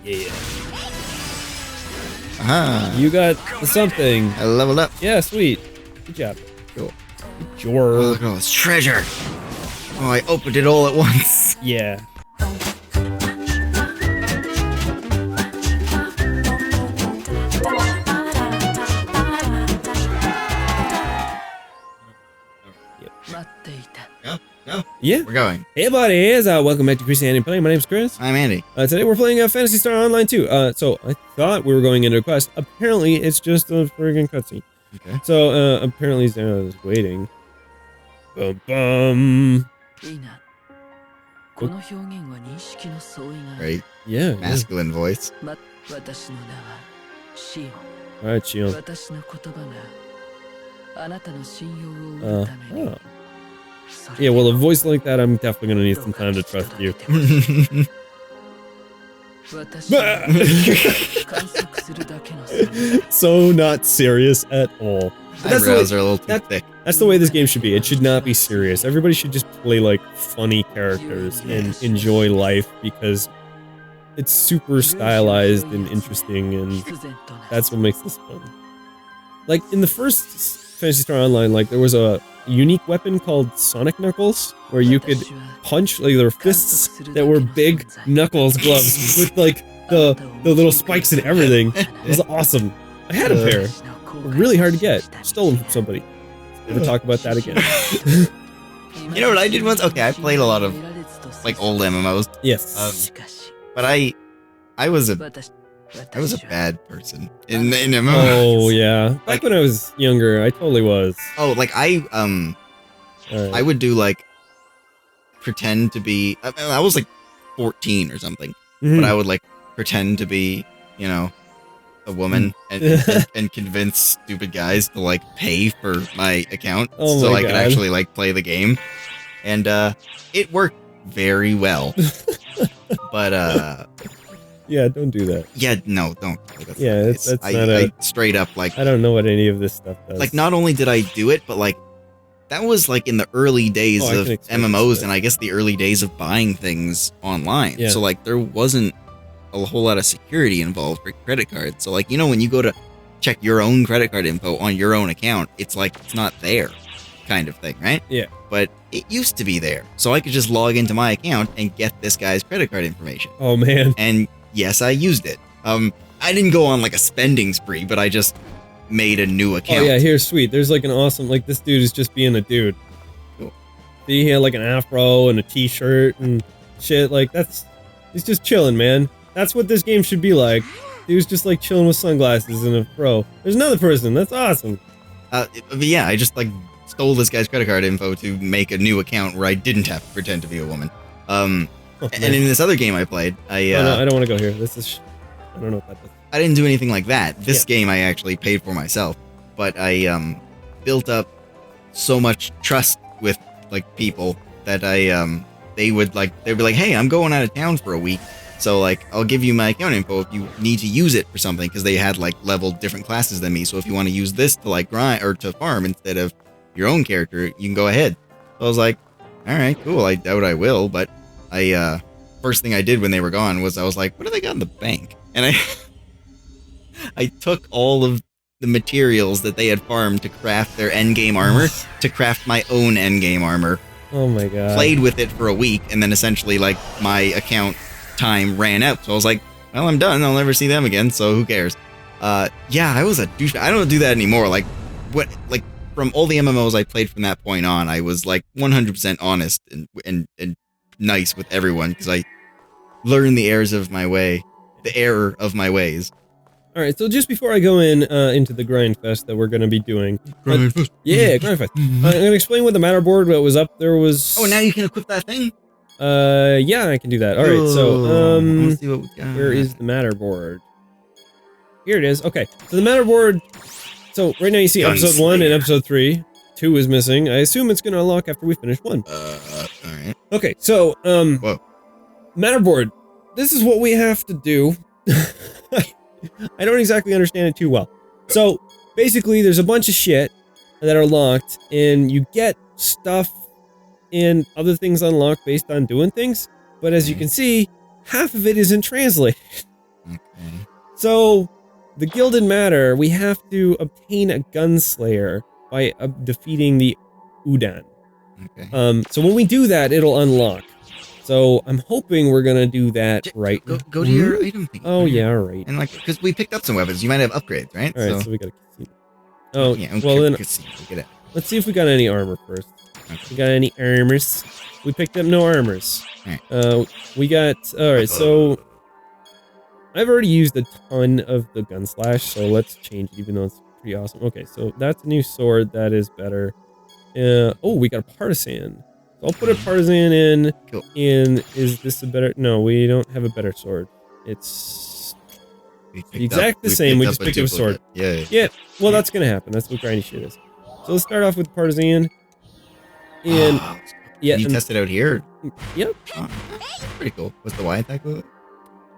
Yeah. Aha. You got something. I leveled up. Yeah, sweet. Good job. Cool. Sure. Oh, look at all this treasure. Oh, I opened it all at once. Yeah. No. Yeah. We're going. Hey, buddies. Welcome back to Christianity Play. My name's Chris. I'm Andy. Today we're playing Phantasy Star Online 2. So I thought we were going into a quest. Apparently, it's just a friggin' cutscene. Okay. So, apparently Zara is waiting. Bum bum. Right. Yeah. Masculine voice. Alright, Shion. Oh. Yeah, well, a voice like that, I'm definitely gonna need some time to trust you. So not serious at all. Eyebrows are a little too thick. That's the way this game should be. It should not be serious. Everybody should just play like funny characters and enjoy life because it's super stylized and interesting, and that's what makes this fun. Like in the first Phantasy Star Online, like there was a unique weapon called Sonic Knuckles, where you could punch, like there were fists that were big knuckles gloves with like the little spikes and everything. It was awesome. I had a pair. Really hard to get. Stole them from somebody. Never talk about that again. You know what I did once? Okay, I played a lot of like old MMOs. Yes. But I was a bad person in MMOs. Oh yeah. Back when I was younger, I totally was. Oh, like I would do like pretend to be. I was like 14 or something, but I would like pretend to be, you know, a woman and convince stupid guys to like pay for my account so I could actually like play the game, and it worked very well. But yeah, don't do that. Yeah, no, don't. Yeah, that's I straight up like I don't know what any of this stuff does. Like, not only did I do it, but like that was like in the early days of MMOs, and I guess the early days of buying things online. Yeah. So like there wasn't a whole lot of security involved for credit cards. So like, you know, when you go to check your own credit card info on your own account, it's like it's not there, kind of thing, right? Yeah. But it used to be there, so I could just log into my account and get this guy's credit card information. Oh man. And yes, I used it. I didn't go on like a spending spree, but I just made a new account. Oh yeah, here's sweet. There's like an awesome, like this dude is just being a dude. Cool. See, he had like an afro and a t-shirt and shit. Like he's just chilling, man. That's what this game should be like. He was just like chilling with sunglasses and a fro. There's another person. That's awesome. But yeah, I just like stole this guy's credit card info to make a new account where I didn't have to pretend to be a woman. And in this other game I played, no, I don't want to go here. This is, I don't know what that does. I didn't do anything like that. This game I actually paid for myself, but I built up so much trust with like people that they'd be like, hey, I'm going out of town for a week, so like I'll give you my account info if you need to use it for something, because they had like leveled different classes than me. So if you want to use this to like grind or to farm instead of your own character, you can go ahead. So I was like, all right, cool. I doubt I will, but I first thing I did when they were gone was I was like, what do they got in the bank? And I took all of the materials that they had farmed to craft their endgame armor to craft my own endgame armor. Oh my god. Played with it for a week, and then essentially like my account time ran out. So I was like, well, I'm done. I'll never see them again, so who cares? Yeah, I was a douche. I don't do that anymore. Like from all the MMOs I played from that point on, I was like 100% honest and nice with everyone, because I learned the error of my ways. All right, so just before I go into the grind fest that we're going to be doing, grind fest. I'm going to explain what the matterboard was up. There was. Oh, now you can equip that thing. Yeah, I can do that. All right, so let's see what we got. Where is the matterboard? Here it is. Okay, so the matterboard. So right now you see episode 1 and episode 3. 2 is missing. I assume it's going to unlock after we finish 1. All right. Okay, so whoa. Matterboard. This is what we have to do. I don't exactly understand it too well. So basically, there's a bunch of shit that are locked, and you get stuff and other things unlocked based on doing things. But as you can see, half of it isn't translated. Okay. So, the Gilded Matter, we have to obtain a Gunslayer by defeating the Udan. Okay. So when we do that, it'll unlock. So I'm hoping we're gonna do that right now. Go to your item thing. Oh yeah, alright. And like, because we picked up some weapons, you might have upgrades, right? Alright, so we got a casino. Oh, yeah, okay, well then, casino. Get it. let's see if we got any armor first. Okay. We got any armors? We picked up no armors. Alright. We got, alright, so I've already used a ton of the Gunslash, so let's change it, even though it's pretty awesome. Okay, so that's a new sword, that is better. Oh, we got a Partisan. So I'll put a Partisan in, Cool. and is this a better, no, we don't have a better sword. It's the same, we just picked up a sword. Yeah. Well, that's gonna happen, that's what grindy shit is. So let's start off with Partisan. And, yeah. Can you test it out here? Yep. Oh, pretty cool. What's the Y attack with it?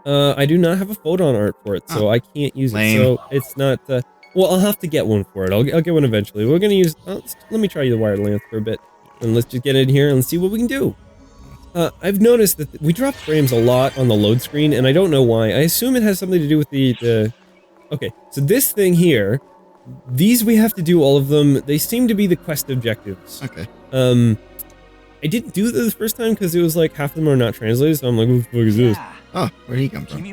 I do not have a photon art for it, so I can't use it. So it's not. Well, I'll have to get one for it. I'll get one eventually. We're gonna use. Let me try the wired lance for a bit, and let's just get in here and see what we can do. I've noticed that we drop frames a lot on the load screen, and I don't know why. I assume it has something to do with the. Okay, so this thing here, these we have to do all of them. They seem to be the quest objectives. Okay. I didn't do this the first time because it was like half of them are not translated, so I'm like, what the fuck is this? Oh, where'd he come from?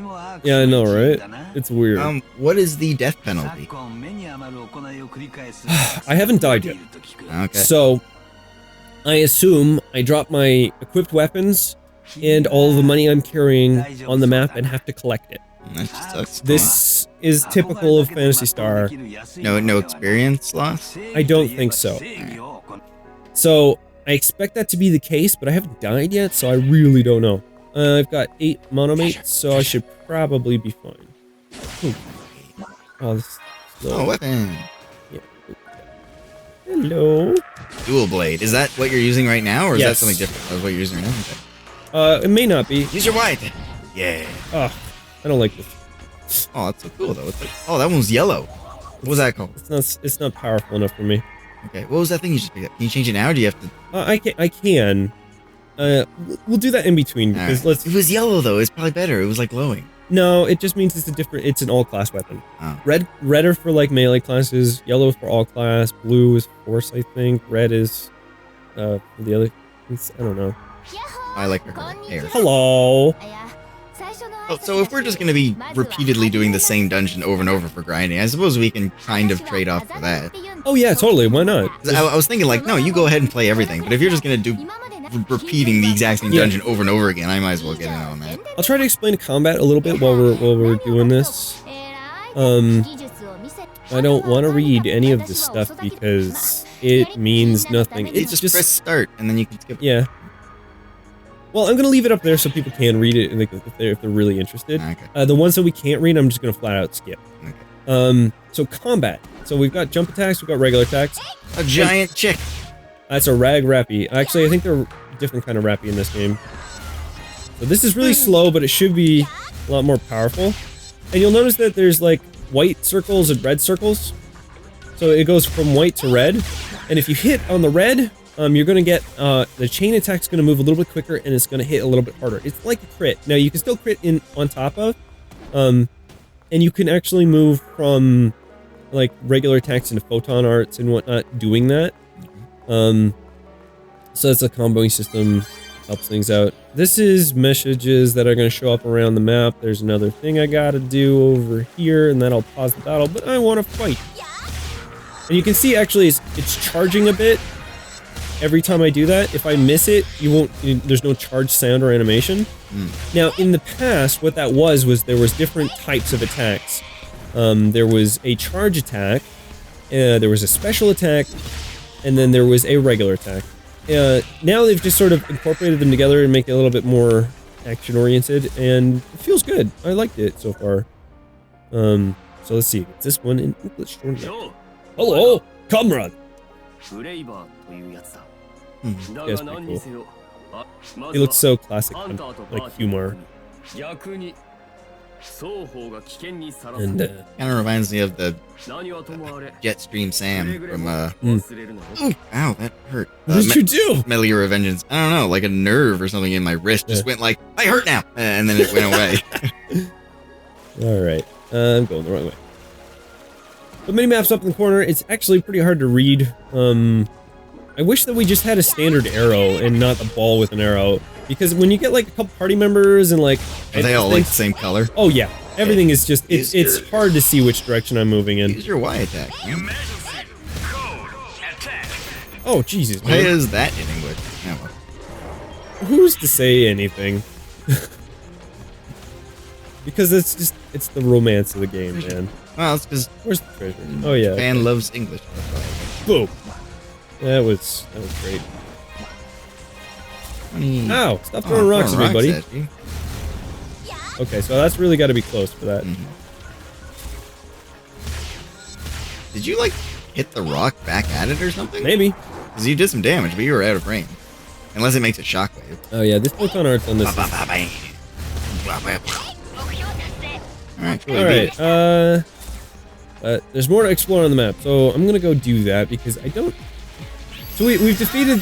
Yeah, I know, right? It's weird. What is the death penalty? I haven't died yet. Okay. So, I assume I drop my equipped weapons and all the money I'm carrying on the map and have to collect it. That just sucks. This is typical of Phantasy Star. No experience loss? I don't think so. So, I expect that to be the case, but I haven't died yet, so I really don't know. I've got 8 monomates, so I should probably be fine. Ooh. Oh, this is slow. Oh, weapon. Yeah. Hello. Dual blade. Is that what you're using right now, or is that Yes. something different? That's what you're using right now? Okay. It may not be. Use your Y then. Yeah. Ugh, I don't like this. Oh, that's so cool though. Oh, that one's yellow. What was that called? It's not powerful enough for me. Okay. What was that thing you just picked up? Can you change it now, or do you have to? I can. We'll do that in between because If it was yellow though, it's probably better. It was like glowing. No, it just means it's an all class weapon. Oh. Red are for like melee classes, yellow for all class, blue is force, I think, red is for the other, I don't know. I like her hair. Hello. Oh, so if we're just gonna be repeatedly doing the same dungeon over and over for grinding, I suppose we can kind of trade off for that. Oh yeah, totally. Why not? I was thinking like, no, you go ahead and play everything, but if you're just gonna do repeating the exact same dungeon over and over again, I might as well get in on that. I'll try to explain combat a little bit while we're doing this. I don't want to read any of this stuff because it means nothing. It's just press start and then you can skip. Yeah. Well, I'm gonna leave it up there so people can read it if they're really interested. Okay. The ones that we can't read, I'm just gonna flat out skip. Okay. So combat. So we've got jump attacks, we've got regular attacks. A giant chick. That's a rag rappy. Actually, I think they're a different kind of rappy in this game. So this is really slow, but it should be a lot more powerful. And you'll notice that there's like white circles and red circles. So it goes from white to red. And if you hit on the red, you're gonna get the chain attack's gonna move a little bit quicker and it's gonna hit a little bit harder. It's like a crit. Now you can still crit in on top of, and you can actually move from like regular attacks into photon arts and whatnot doing that. So it's a comboing system, helps things out. This is messages that are going to show up around the map. There's another thing I got to do over here, and then I'll pause the battle, but I want to fight. And you can see actually it's charging a bit every time I do that. If I miss it, there's no charge sound or animation. Now, in the past, what that was there was different types of attacks. There was a charge attack, there was a special attack, and then there was a regular attack. Now they've just sort of incorporated them together and make it a little bit more action-oriented, and it feels good. I liked it so far. So let's see. It's this one in English. Hello, comrade! That's pretty cool. He looks so classic, like humor. And kind of reminds me of the Jetstream Sam from oh, ow, that hurt. What did you do? Metal Gear Revengeance. I don't know, like a nerve or something in my wrist just went like, I hurt now, and then it went away. Alright, I'm going the wrong way. The mini-map's up in the corner. It's actually pretty hard to read. I wish that we just had a standard arrow and not a ball with an arrow. Because when you get like a couple party members and like... Are they all like the same color? Oh yeah. Everything is just... It's hard to see which direction I'm moving in. Use your Y attack. Oh, Jesus. Why is that in English? Oh, well. Who's to say anything? Because it's just... It's the romance of the game, man. Well, it's because... Where's the treasure? Oh yeah. Japan loves English. Boom. That was great. Ow! Stop throwing rocks at me, buddy. Okay, so that's really got to be close for that. Did you, like, hit the rock back at it or something? Maybe. Because you did some damage, but you were out of range. Unless it makes a shockwave. Oh yeah, this Photon Art's on this. Alright, there's more to explore on the map, so I'm gonna go do that because I don't... So we've defeated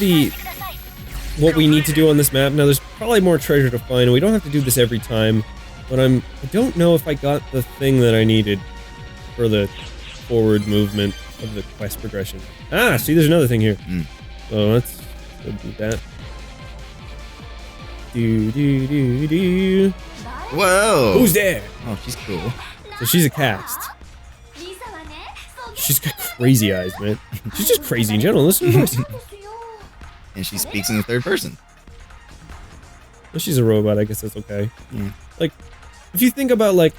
what we need to do on this map. Now there's probably more treasure to find, and we don't have to do this every time. But I don't know if I got the thing that I needed for the forward movement of the quest progression. Ah, see, there's another thing here. So let's go do that. Do. Whoa! Who's there? Oh, she's cool. So she's a cast. She's got crazy eyes, man. She's just crazy in general. Listen to her. And she speaks in the third person. Well, she's a robot, I guess that's okay. Like, if you think about, like,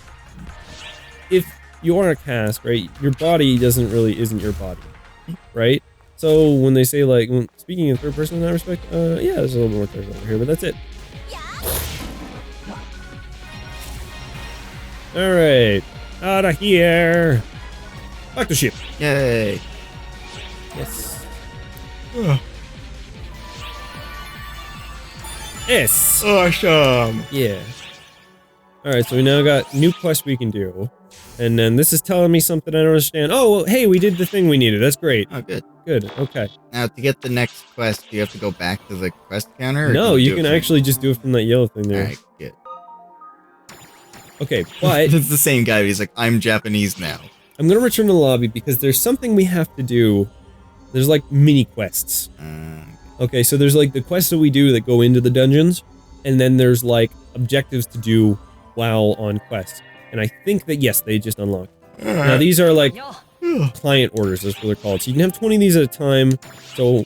if you are a cast, right, your body isn't your body, right? So when they say, like, speaking in third person in that respect, yeah, there's a little more third over here, but that's it. Alright, out of here! Back to ship. Yay! Yes. Yes! Awesome! Yeah. Alright, so we now got new quests we can do. And then this is telling me something I don't understand. Oh, well, hey, we did the thing we needed. That's great. Oh, good. Good, okay. Now, to get the next quest, do you have to go back to the quest counter? Or No, you can actually just do it from that yellow thing there. Alright, good. Okay, but... It's the same guy, but he's like, I'm Japanese now. I'm gonna return to the lobby because there's something we have to do. There's like mini quests. Okay, so there's like the quests that we do that go into the dungeons, and then there's like objectives to do while on quest. And I think that, yes, they just unlocked. Now these are like client orders, that's what they're called. So you can have 20 of these at a time. So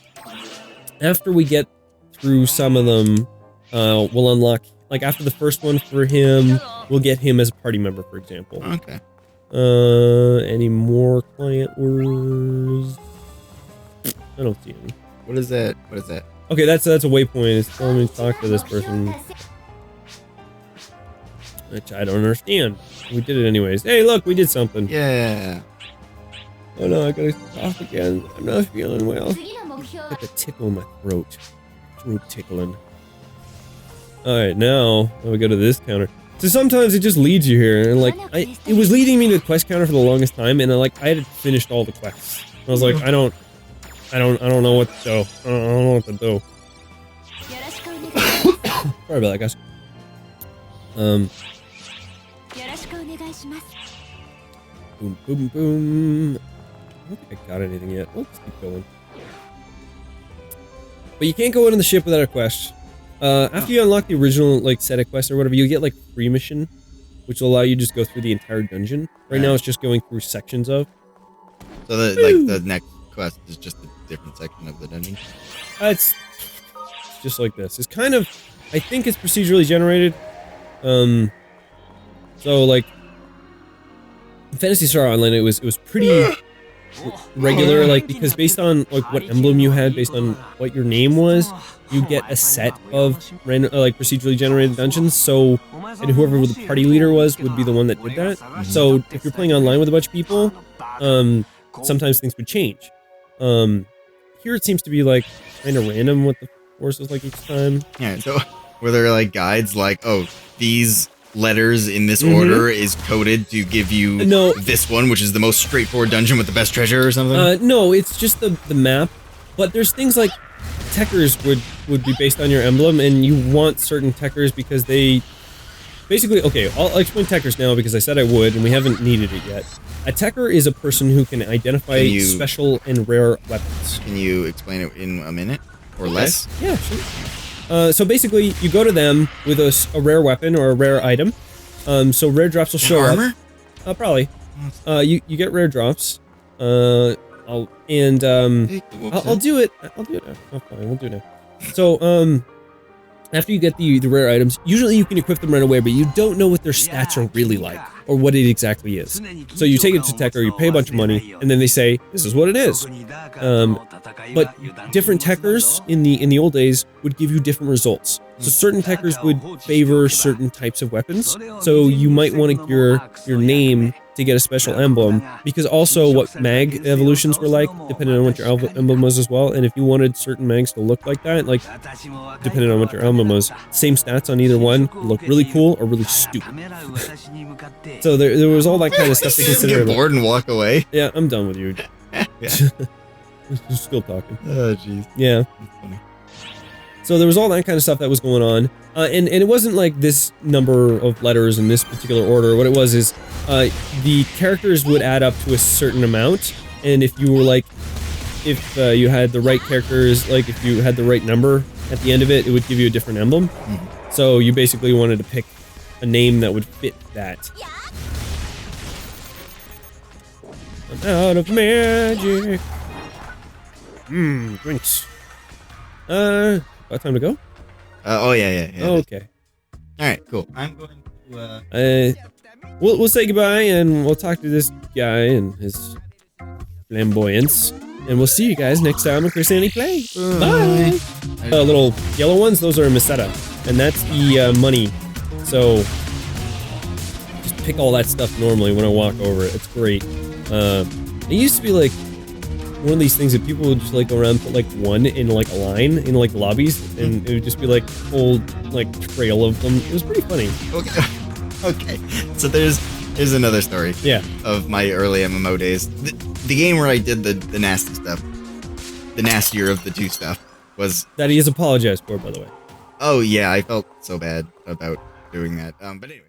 after we get through some of them, we'll unlock, like after the first one for him, we'll get him as a party member, for example. Okay. Any more client orders? I don't see any. What is that? What is that? Okay, that's a waypoint. It's telling me to talk to this person. Which I don't understand. We did it anyways. Hey, look, we did something. Yeah. Oh no, I gotta cough again. I'm not feeling well. Got the tickle in my throat. Throat tickling. Alright, now we go to this counter. So sometimes it just leads you here, and like, it was leading me to the quest counter for the longest time, and I had finished all the quests. I was like, I don't know what to do. I don't know what to do. Sorry about that, guys. Boom, boom, boom. I don't think I got anything yet. Let's keep going. But you can't go into the ship without a quest. After you unlock the original like set of quests or whatever, you get like free mission, which will allow you to just go through the entire dungeon. Right now, it's just going through sections of. So the next quest is just a different section of the dungeon. It's just like this. It's kind of, I think it's procedurally generated. So like, in Phantasy Star Online, it was pretty regular, like, because based on like what emblem you had, based on what your name was, you get a set of random, like procedurally generated dungeons. So, and whoever the party leader was would be the one that did that. So if you're playing online with a bunch of people, sometimes things would change. Here it seems to be like kind of random what the force is like each time. Yeah. So were there like guides like, oh, these letters in this order is coded to give you this one, which is the most straightforward dungeon with the best treasure or something? No, it's just the map. But there's things like techers would be based on your emblem, and you want certain techers because they basically, okay, I'll explain techers now because I said I would, and we haven't needed it yet. A techer is a person who can identify special and rare weapons. Can you explain it in a minute or less? Yeah, sure. So basically, you go to them with a rare weapon or a rare item. So rare drops will show armor? up. Probably. You get rare drops. I'll do it. I'll do it now. Oh, fine, we'll do it now. So, after you get the rare items, usually you can equip them right away, but you don't know what their stats are really like, or what it exactly is. So you take it to Techer, you pay a bunch of money, and then they say, this is what it is. But different Techers in the old days would give you different results. So certain Techers would favor certain types of weapons, so you might want to gear your name to get a special emblem, because also what mag evolutions were like, depending on what your emblem was as well, and if you wanted certain mags to look like that, like, depending on what your emblem was, same stats on either one look really cool or really stupid. So there was all that kind of stuff to consider. Get bored and walk away? Yeah, I'm done with you. Yeah. Still talking. Oh, jeez. Yeah. That's funny. So there was all that kind of stuff that was going on, and it wasn't like this number of letters in this particular order. What it was is, the characters would add up to a certain amount, and if you were like, if you had the right characters, like if you had the right number at the end of it, it would give you a different emblem. So you basically wanted to pick a name that would fit that. I'm out of magic. Drinks. About time to go? Oh, yeah. Oh, okay. Alright, cool. I'm going to, We'll say goodbye, and we'll talk to this guy and his flamboyance. And we'll see you guys next time on Chris Andy Play. Bye! Little yellow ones, those are a meseta. And that's the, money. So, just pick all that stuff normally when I walk over it. It's great. It used to be like one of these things that people would just like go around and put like one in like a line in like lobbies, and it would just be like a whole like trail of them. It was pretty funny. Okay. So there's another story. Yeah. Of my early MMO days. The game where I did the nasty stuff, the nastier of the two stuff, was that he has apologized for, by the way. Oh yeah, I felt so bad about doing that. But anyway.